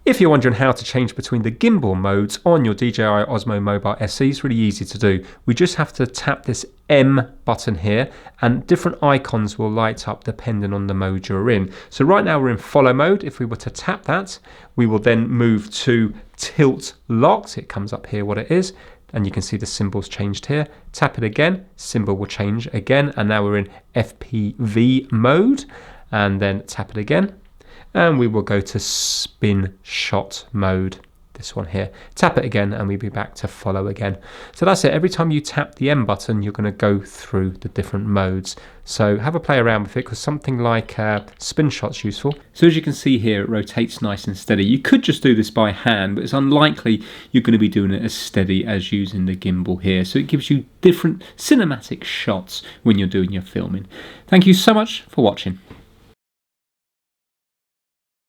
If you're wondering how to change between the gimbal modes on your DJI Osmo Mobile SE, it's really easy to do. We just have to tap this M button here and different icons will light up depending on the mode you're in. So right now we're in follow mode. If we were to tap that, we will then move to tilt locked. It comes up here what it is, and you can see the symbol's changed here. Tap it again, symbol will change again, and now we're in FPV mode, and then tap it again. And we will go to spin shot mode, this one here. Tap it again and we'll be back to follow again. So that's it. Every time you tap the M button, you're going to go through the different modes. So have a play around with it, because something like spin shot's useful. So as you can see here, it rotates nice and steady. You could just do this by hand, but it's unlikely you're going to be doing it as steady as using the gimbal here. So it gives you different cinematic shots when you're doing your filming. Thank you so much for watching.